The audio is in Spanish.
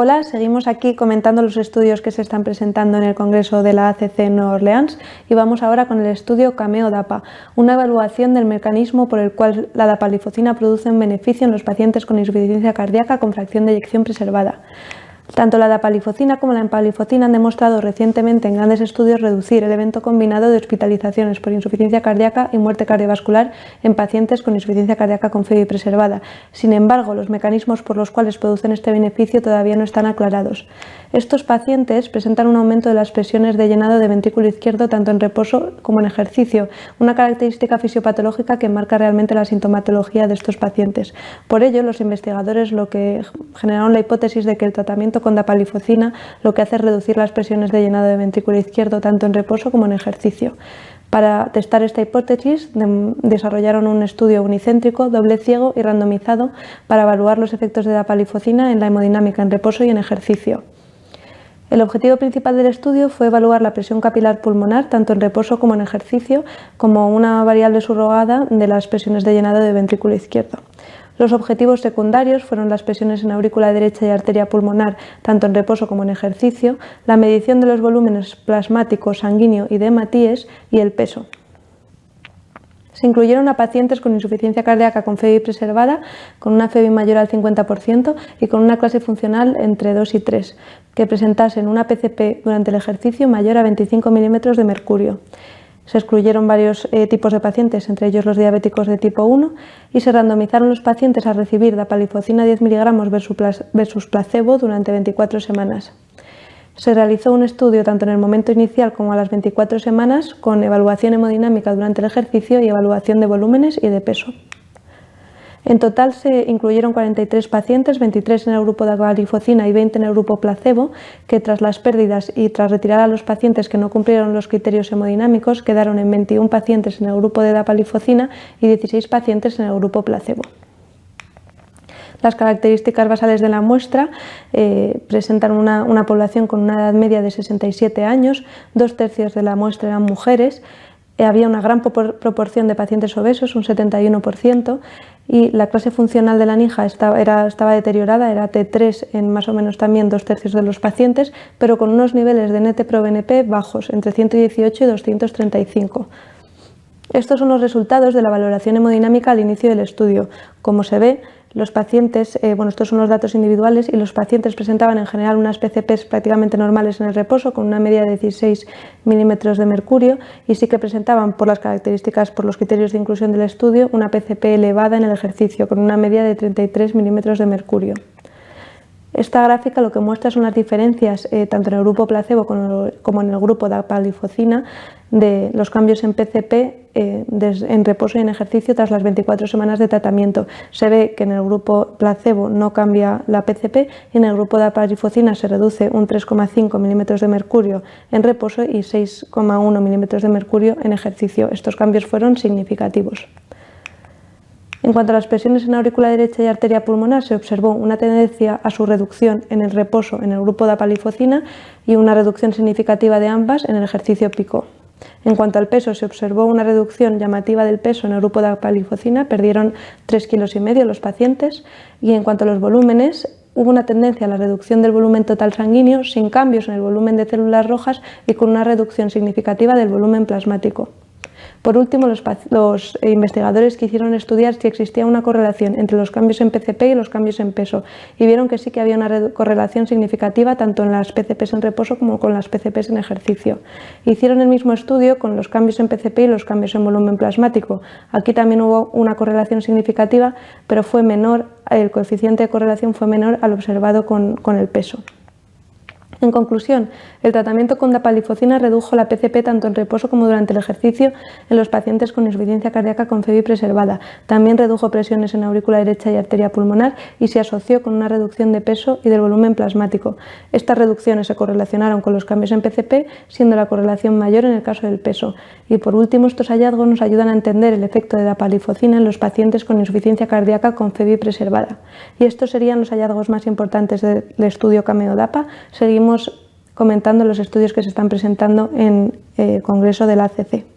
Hola, seguimos aquí comentando los estudios que se están presentando en el Congreso de la ACC en Nueva Orleans y vamos ahora con el estudio CAMEO-DAPA, una evaluación del mecanismo por el cual la dapalifocina produce un beneficio en los pacientes con insuficiencia cardíaca con fracción de eyección preservada. Tanto la dapalifocina como la empalifocina han demostrado recientemente en grandes estudios reducir el evento combinado de hospitalizaciones por insuficiencia cardíaca y muerte cardiovascular en pacientes con insuficiencia cardíaca con FEBI preservada. Sin embargo, los mecanismos por los cuales producen este beneficio todavía no están aclarados. Estos pacientes presentan un aumento de las presiones de llenado de ventrículo izquierdo tanto en reposo como en ejercicio, una característica fisiopatológica que marca realmente la sintomatología de estos pacientes. Por ello, los investigadores lo que generaron la hipótesis de que el tratamiento con dapalifocina lo que hace es reducir las presiones de llenado de ventrículo izquierdo tanto en reposo como en ejercicio. Para testar esta hipótesis, desarrollaron un estudio unicéntrico, doble ciego y randomizado para evaluar los efectos de dapalifocina en la hemodinámica en reposo y en ejercicio. El objetivo principal del estudio fue evaluar la presión capilar pulmonar tanto en reposo como en ejercicio como una variable subrogada de las presiones de llenado de ventrículo izquierdo. Los objetivos secundarios fueron las presiones en aurícula derecha y arteria pulmonar tanto en reposo como en ejercicio, la medición de los volúmenes plasmático, sanguíneo y de hematíes y el peso. Se incluyeron a pacientes con insuficiencia cardíaca con FEBI preservada, con una FEBI mayor al 50% y con una clase funcional entre 2 y 3, que presentasen una PCP durante el ejercicio mayor a 25 milímetros de mercurio. Se excluyeron varios tipos de pacientes, entre ellos los diabéticos de tipo 1, y se randomizaron los pacientes a recibir dapalifocina 10 miligramos versus placebo durante 24 semanas. Se realizó un estudio tanto en el momento inicial como a las 24 semanas con evaluación hemodinámica durante el ejercicio y evaluación de volúmenes y de peso. En total se incluyeron 43 pacientes, 23 en el grupo de dapalifocina y 20 en el grupo placebo, que tras las pérdidas y tras retirar a los pacientes que no cumplieron los criterios hemodinámicos, quedaron en 21 pacientes en el grupo de dapalifocina y 16 pacientes en el grupo placebo. Las características basales de la muestra presentan una población con una edad media de 67 años, 2/3 de la muestra eran mujeres, había una gran proporción de pacientes obesos, un 71%, y la clase funcional de la NIJA estaba deteriorada, era T3 en más o menos también 2/3 de los pacientes, pero con unos niveles de NT-proBNP bajos, entre 118 y 235. Estos son los resultados de la valoración hemodinámica al inicio del estudio. Como se ve, los pacientes, estos son los datos individuales y los pacientes presentaban en general unas PCPs prácticamente normales en el reposo con una media de 16 milímetros de mercurio y sí que presentaban por las características, por los criterios de inclusión del estudio, una PCP elevada en el ejercicio con una media de 33 milímetros de mercurio. Esta gráfica lo que muestra son las diferencias tanto en el grupo placebo como en el grupo dapalifocina de los cambios en PCP en reposo y en ejercicio tras las 24 semanas de tratamiento. Se ve que en el grupo placebo no cambia la PCP y en el grupo dapalifocina se reduce un 3,5 milímetros de mercurio en reposo y 6,1 milímetros de mercurio en ejercicio. Estos cambios fueron significativos. En cuanto a las presiones en aurícula derecha y arteria pulmonar, se observó una tendencia a su reducción en el reposo en el grupo dapalifocina y una reducción significativa de ambas en el ejercicio pico. En cuanto al peso, se observó una reducción llamativa del peso en el grupo dapalifocina, perdieron 3,5 kilos los pacientes, y en cuanto a los volúmenes, hubo una tendencia a la reducción del volumen total sanguíneo sin cambios en el volumen de células rojas y con una reducción significativa del volumen plasmático. Por último, los investigadores quisieron estudiar si existía una correlación entre los cambios en PCP y los cambios en peso y vieron que sí que había una correlación significativa tanto en las PCPs en reposo como con las PCPs en ejercicio. Hicieron el mismo estudio con los cambios en PCP y los cambios en volumen plasmático. Aquí también hubo una correlación significativa, pero fue menor, el coeficiente de correlación fue menor al observado con el peso. En conclusión, el tratamiento con dapalifocina redujo la PCP tanto en reposo como durante el ejercicio en los pacientes con insuficiencia cardíaca con FEBI preservada. También redujo presiones en aurícula derecha y arteria pulmonar y se asoció con una reducción de peso y del volumen plasmático. Estas reducciones se correlacionaron con los cambios en PCP, siendo la correlación mayor en el caso del peso. Y por último, estos hallazgos nos ayudan a entender el efecto de dapalifocina en los pacientes con insuficiencia cardíaca con FEBI preservada. Y estos serían los hallazgos más importantes del estudio CAMEO-DAPA. Seguimos comentando los estudios que se están presentando en el Congreso de la ACC.